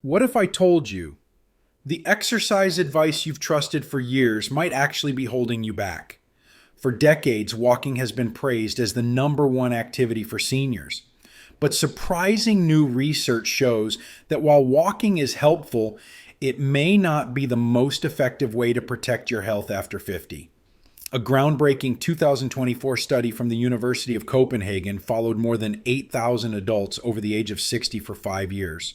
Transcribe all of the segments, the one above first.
What if I told you the exercise advice you've trusted for years might actually be holding you back? For decades, walking has been praised as the number one activity for seniors. But surprising new research shows that while walking is helpful, it may not be the most effective way to protect your health after 50. A groundbreaking 2024 study from the University of Copenhagen followed more than 8,000 adults over the age of 60 for 5 years.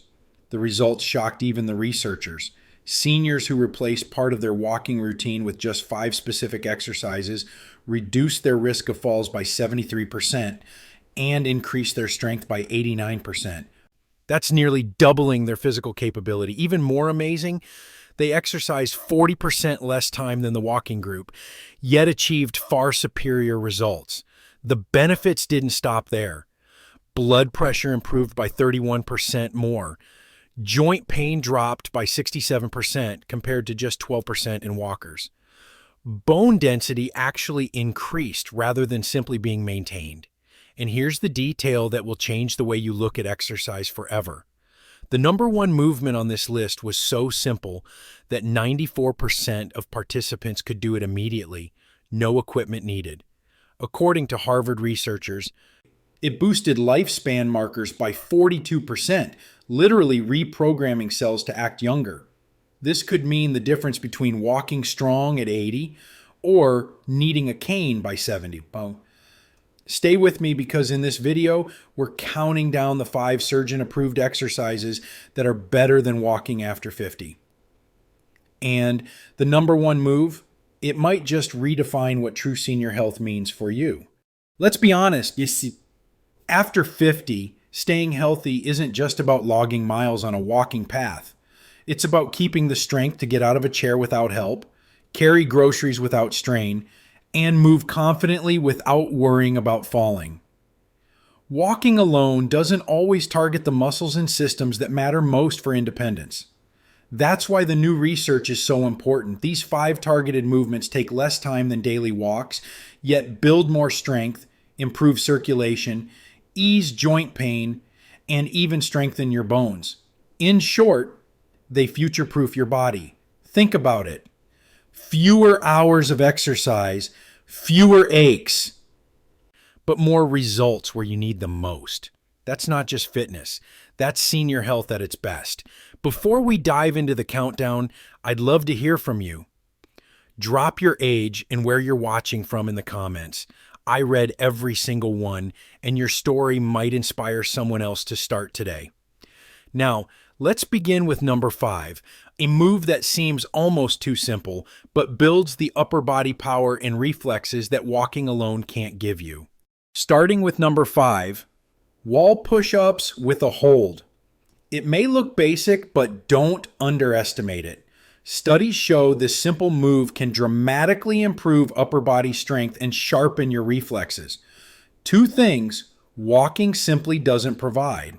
The results shocked even the researchers. Seniors who replaced part of their walking routine with just 5 specific exercises reduced their risk of falls by 73% and increased their strength by 89%. That's nearly doubling their physical capability. Even more amazing, they exercised 40% less time than the walking group, yet achieved far superior results. The benefits didn't stop there. Blood pressure improved by 31% more. Joint pain dropped by 67% compared to just 12% in walkers. Bone density actually increased rather than simply being maintained. And here's the detail that will change the way you look at exercise forever. The number one movement on this list was so simple that 94% of participants could do it immediately, no equipment needed. According to Harvard researchers, it boosted lifespan markers by 42%, literally reprogramming cells to act younger. This could mean the difference between walking strong at 80 or needing a cane by 70. Well, stay with me because in this video, we're counting down the 5 surgeon-approved exercises that are better than walking after 50. And the number one move, it might just redefine what true senior health means for you. Let's be honest, you see, after 50, staying healthy isn't just about logging miles on a walking path. It's about keeping the strength to get out of a chair without help, carry groceries without strain, and move confidently without worrying about falling. Walking alone doesn't always target the muscles and systems that matter most for independence. That's why the new research is so important. These 5 targeted movements take less time than daily walks, yet build more strength, improve circulation, ease joint pain, and even strengthen your bones. In short, they future-proof your body. Think about it. Fewer hours of exercise, fewer aches, but more results where you need them most. That's not just fitness. That's senior health at its best. Before we dive into the countdown, I'd love to hear from you. Drop your age and where you're watching from in the comments. I read every single one, and your story might inspire someone else to start today. Now, let's begin with number 5, a move that seems almost too simple, but builds the upper body power and reflexes that walking alone can't give you. Starting with number 5, wall push-ups with a hold. It may look basic, but don't underestimate it. Studies show this simple move can dramatically improve upper body strength and sharpen your reflexes. 2 things walking simply doesn't provide.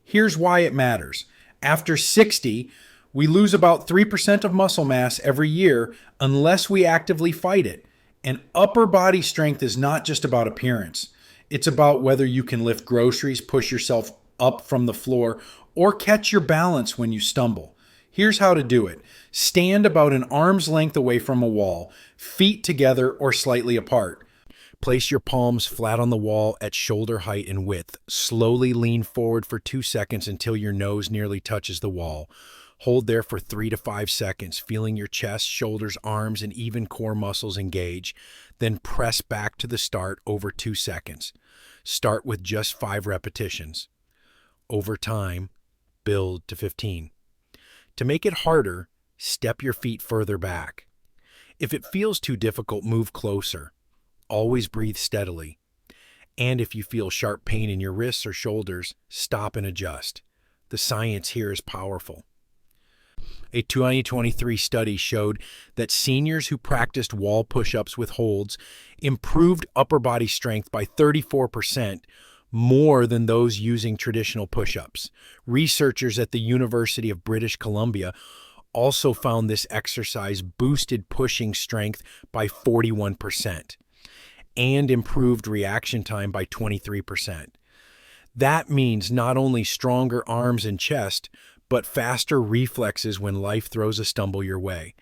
Here's why it matters. After 60, we lose about 3% of muscle mass every year unless we actively fight it. And upper body strength is not just about appearance. It's about whether you can lift groceries, push yourself up from the floor, or catch your balance when you stumble. Here's how to do it. Stand about an arm's length away from a wall, feet together or slightly apart. Place your palms flat on the wall at shoulder height and width. Slowly lean forward for 2 seconds until your nose nearly touches the wall. Hold there for 3 to 5 seconds, feeling your chest, shoulders, arms, and even core muscles engage. Then press back to the start over 2 seconds. Start with just 5 repetitions. Over time, build to 15. To make it harder, step your feet further back. If it feels too difficult, move closer. Always breathe steadily. And if you feel sharp pain in your wrists or shoulders, stop and adjust. The science here is powerful. A 2023 study showed that seniors who practiced wall push-ups with holds improved upper body strength by 34%, more than those using traditional push-ups. Researchers at the University of British Columbia also found this exercise boosted pushing strength by 41% and improved reaction time by 23%. That means not only stronger arms and chest, but faster reflexes when life throws a stumble your way.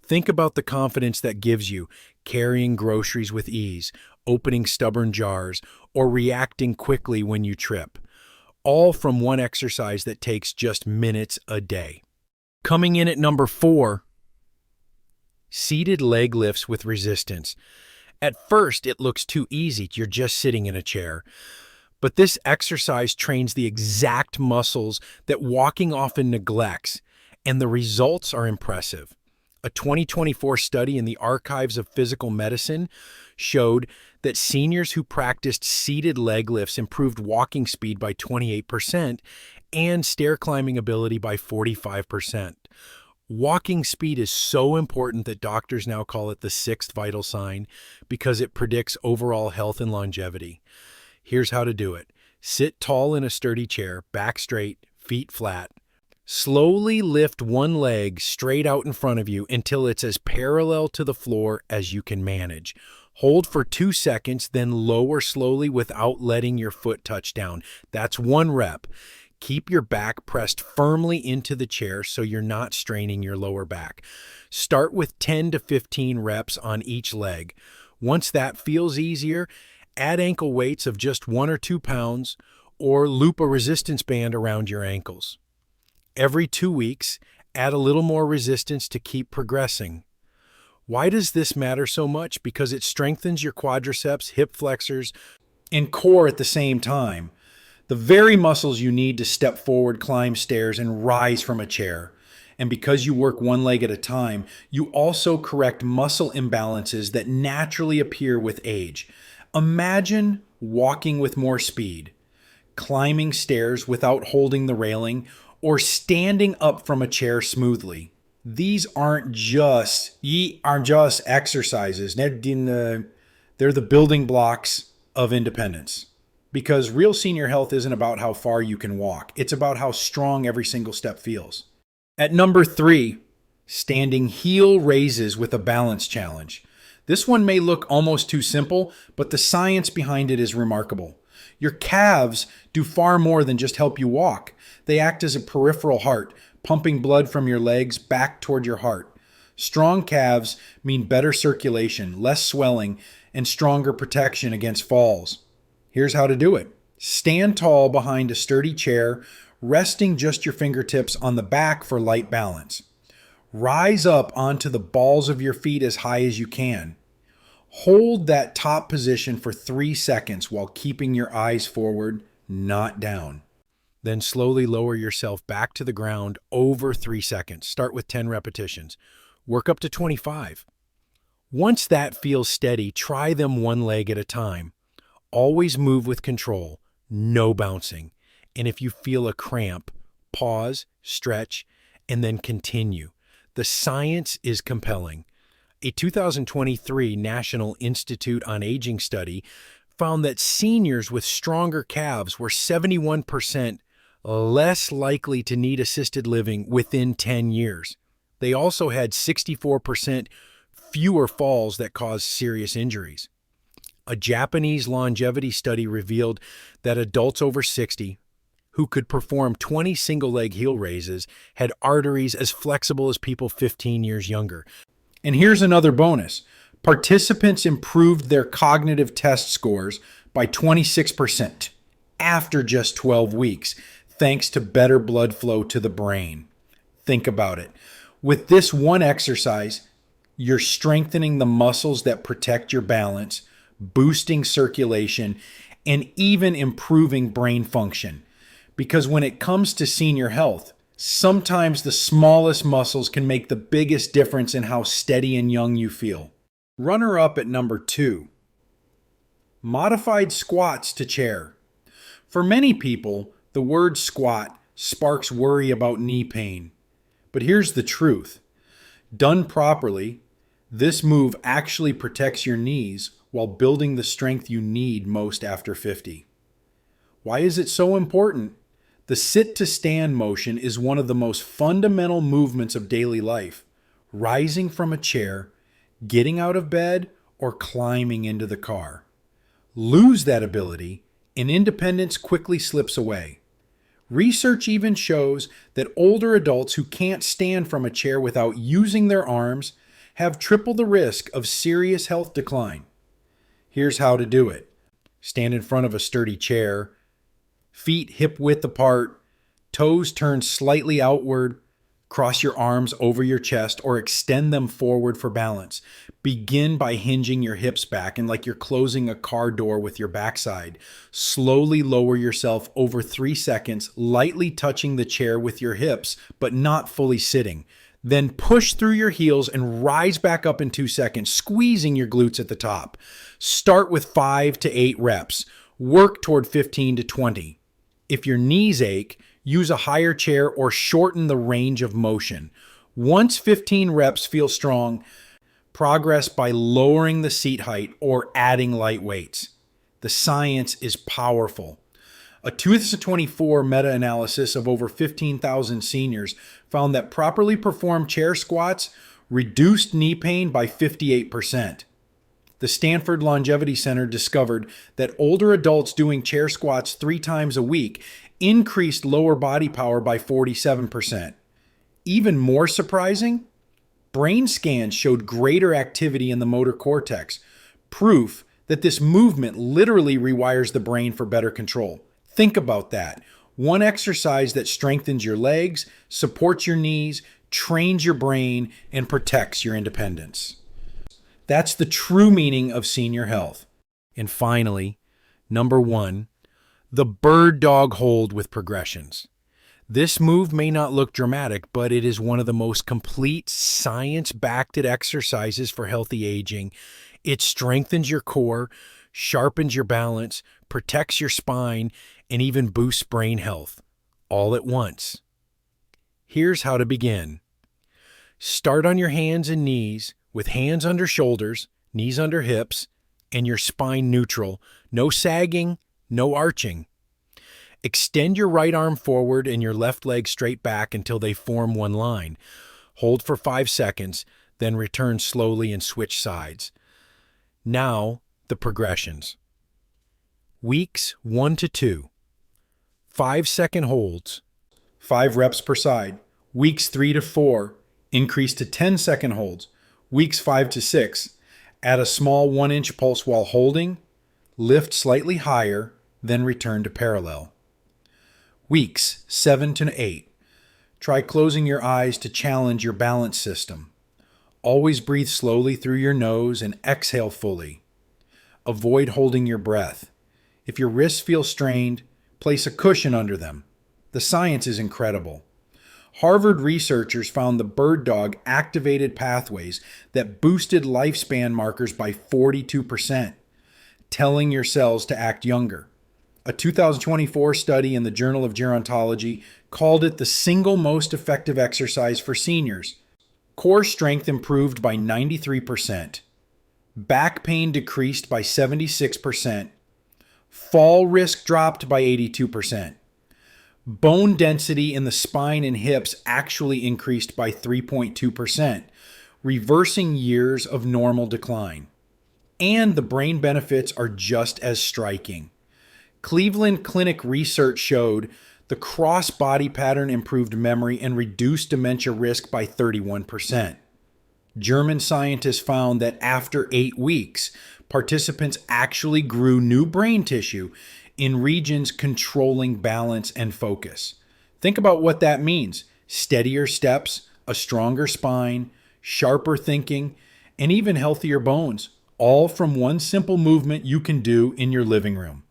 Think about the confidence that gives you carrying groceries with ease, opening stubborn jars, or reacting quickly when you trip. All from one exercise that takes just minutes a day. Coming in at number 4, seated leg lifts with resistance. At first, it looks too easy. You're just sitting in a chair. But this exercise trains the exact muscles that walking often neglects, and the results are impressive. A 2024 study in the Archives of Physical Medicine showed that seniors who practiced seated leg lifts improved walking speed by 28% and stair climbing ability by 45%. Walking speed is so important that doctors now call it the 6th vital sign because it predicts overall health and longevity. Here's how to do it. Sit tall in a sturdy chair, back straight, feet flat. Slowly lift one leg straight out in front of you until it's as parallel to the floor as you can manage. Hold for 2 seconds, then lower slowly without letting your foot touch down. That's 1 rep. Keep your back pressed firmly into the chair so you're not straining your lower back. Start with 10 to 15 reps on each leg. Once that feels easier, add ankle weights of just 1 or 2 pounds or loop a resistance band around your ankles. Every 2 weeks, add a little more resistance to keep progressing. Why does this matter so much? Because it strengthens your quadriceps, hip flexors, and core at the same time. The very muscles you need to step forward, climb stairs, and rise from a chair. And because you work one leg at a time, you also correct muscle imbalances that naturally appear with age. Imagine walking with more speed, climbing stairs without holding the railing, or standing up from a chair smoothly. These aren't just exercises. They're the building blocks of independence. Because real senior health isn't about how far you can walk. It's about how strong every single step feels. At number 3, standing heel raises with a balance challenge. This one may look almost too simple, but the science behind it is remarkable. Your calves do far more than just help you walk. They act as a peripheral heart, pumping blood from your legs back toward your heart. Strong calves mean better circulation, less swelling, and stronger protection against falls. Here's how to do it. Stand tall behind a sturdy chair, resting just your fingertips on the back for light balance. Rise up onto the balls of your feet as high as you can. Hold that top position for 3 seconds while keeping your eyes forward, not down. Then slowly lower yourself back to the ground over 3 seconds. Start with 10 repetitions. Work up to 25. Once that feels steady, try them one leg at a time. Always move with control, no bouncing. And if you feel a cramp, pause, stretch, and then continue. The science is compelling. A 2023 National Institute on Aging study found that seniors with stronger calves were 71% less likely to need assisted living within 10 years. They also had 64% fewer falls that caused serious injuries. A Japanese longevity study revealed that adults over 60 who could perform 20 single-leg heel raises had arteries as flexible as people 15 years younger. And here's another bonus. Participants improved their cognitive test scores by 26% after just 12 weeks, thanks to better blood flow to the brain. Think about it. With this one exercise, you're strengthening the muscles that protect your balance, boosting circulation, and even improving brain function. Because when it comes to senior health, sometimes the smallest muscles can make the biggest difference in how steady and young you feel. Runner up at number 2. Modified squats to chair. For many people, the word squat sparks worry about knee pain. But here's the truth. Done properly, this move actually protects your knees while building the strength you need most after 50. Why is it so important? The sit-to-stand motion is one of the most fundamental movements of daily life. Rising from a chair, getting out of bed, or climbing into the car. Lose that ability, and independence quickly slips away. Research even shows that older adults who can't stand from a chair without using their arms have triple the risk of serious health decline. Here's how to do it. Stand in front of a sturdy chair, feet hip width apart, toes turned slightly outward, cross your arms over your chest or extend them forward for balance. Begin by hinging your hips back and like you're closing a car door with your backside. Slowly lower yourself over 3 seconds, lightly touching the chair with your hips, but not fully sitting. Then push through your heels and rise back up in 2 seconds, squeezing your glutes at the top. Start with 5 to 8 reps. Work toward 15 to 20. If your knees ache, use a higher chair or shorten the range of motion. Once 15 reps feel strong, progress by lowering the seat height or adding light weights. The science is powerful. A 2024 meta-analysis of over 15,000 seniors found that properly performed chair squats reduced knee pain by 58%. The Stanford Longevity Center discovered that older adults doing chair squats 3 times a week increased lower body power by 47%. Even more surprising, brain scans showed greater activity in the motor cortex, proof that this movement literally rewires the brain for better control. Think about that. One exercise that strengthens your legs, supports your knees, trains your brain, and protects your independence. That's the true meaning of senior health. And finally, number 1, the bird dog hold with progressions. This move may not look dramatic, but it is one of the most complete science-backed exercises for healthy aging. It strengthens your core, sharpens your balance, protects your spine, and even boosts brain health, all at once. Here's how to begin. Start on your hands and knees with hands under shoulders, knees under hips, and your spine neutral. No sagging, no arching. Extend your right arm forward and your left leg straight back until they form one line. Hold for 5 seconds, then return slowly and switch sides. Now, the progressions. Weeks 1 to 2. 5-second holds. 5 reps per side. Weeks 3 to 4. Increase to 10-second holds. Weeks 5 to 6. Add a small 1-inch pulse while holding. Lift slightly higher, then return to parallel. Weeks 7 to 8. Try closing your eyes to challenge your balance system. Always breathe slowly through your nose and exhale fully. Avoid holding your breath. If your wrists feel strained, place a cushion under them. The science is incredible. Harvard researchers found the bird dog activated pathways that boosted lifespan markers by 42%, telling your cells to act younger. A 2024 study in the Journal of Gerontology called it the single most effective exercise for seniors. Core strength improved by 93%. Back pain decreased by 76%. Fall risk dropped by 82%. Bone density in the spine and hips actually increased by 3.2%, reversing years of normal decline. And the brain benefits are just as striking. Cleveland Clinic research showed the cross-body pattern improved memory and reduced dementia risk by 31%. German scientists found that after 8 weeks, participants actually grew new brain tissue in regions controlling balance and focus. Think about what that means. Steadier steps, a stronger spine, sharper thinking, and even healthier bones, all from one simple movement you can do in your living room.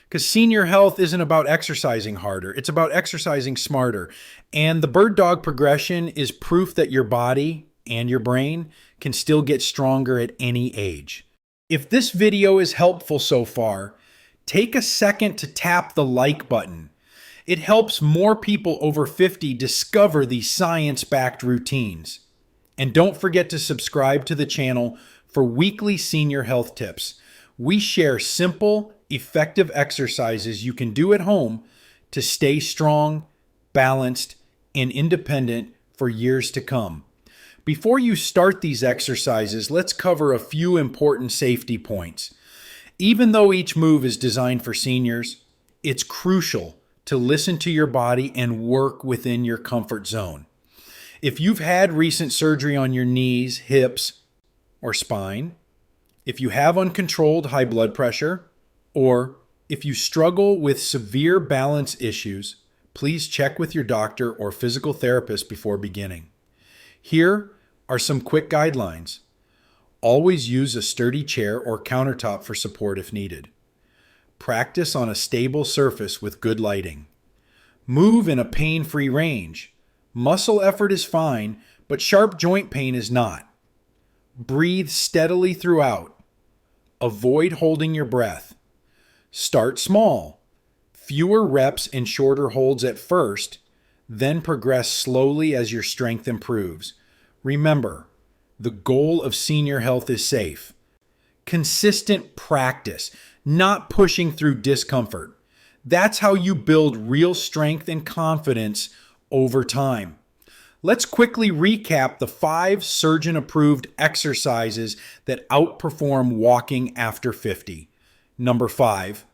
Because senior health isn't about exercising harder, it's about exercising smarter. And the bird dog progression is proof that your body and your brain can still get stronger at any age. If this video is helpful so far, take a second to tap the like button. It helps more people over 50 discover these science-backed routines. And don't forget to subscribe to the channel for weekly senior health tips. We share simple, effective exercises you can do at home to stay strong, balanced, and independent for years to come. Before you start these exercises, let's cover a few important safety points. Even though each move is designed for seniors, it's crucial to listen to your body and work within your comfort zone. If you've had recent surgery on your knees, hips, or spine, if you have uncontrolled high blood pressure, or if you struggle with severe balance issues, please check with your doctor or physical therapist before beginning. Here are some quick guidelines. Always use a sturdy chair or countertop for support if needed. Practice on a stable surface with good lighting. Move in a pain-free range. Muscle effort is fine, but sharp joint pain is not. Breathe steadily throughout. Avoid holding your breath. Start small. Fewer reps and shorter holds at first, then progress slowly as your strength improves. Remember, the goal of senior health is safe. Consistent practice, not pushing through discomfort. That's how you build real strength and confidence over time. Let's quickly recap the 5 surgeon-approved exercises that outperform walking after 50. Number 5,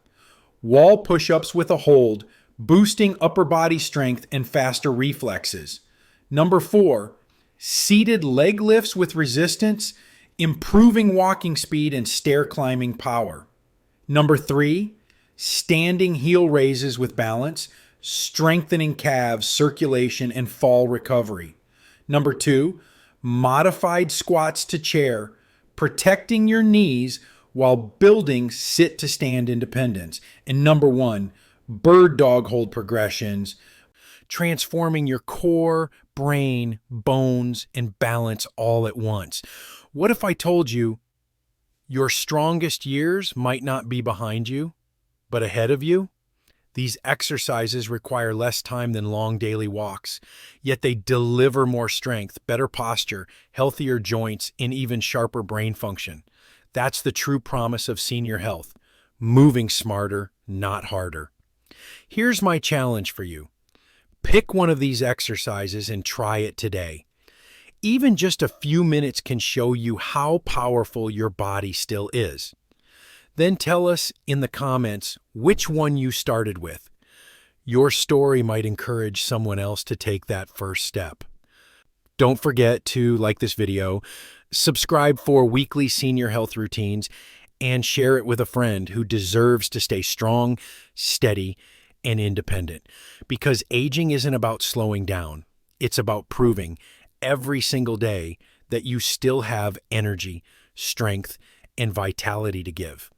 wall push-ups with a hold, boosting upper body strength and faster reflexes. Number 4, seated leg lifts with resistance, improving walking speed and stair climbing power. Number 3, standing heel raises with balance, strengthening calves, circulation, and fall recovery. Number 2, modified squats to chair, protecting your knees while building sit-to-stand independence. And number 1, bird dog hold progressions, transforming your core, brain, bones, and balance all at once. What if I told you your strongest years might not be behind you, but ahead of you? These exercises require less time than long daily walks, yet they deliver more strength, better posture, healthier joints, and even sharper brain function. That's the true promise of senior health, moving smarter, not harder. Here's my challenge for you. Pick one of these exercises and try it today. Even just a few minutes can show you how powerful your body still is. Then tell us in the comments which one you started with. Your story might encourage someone else to take that first step. Don't forget to like this video, subscribe for weekly senior health routines, and share it with a friend who deserves to stay strong, steady, and independent. Because aging isn't about slowing down. It's about proving every single day that you still have energy, strength, and vitality to give.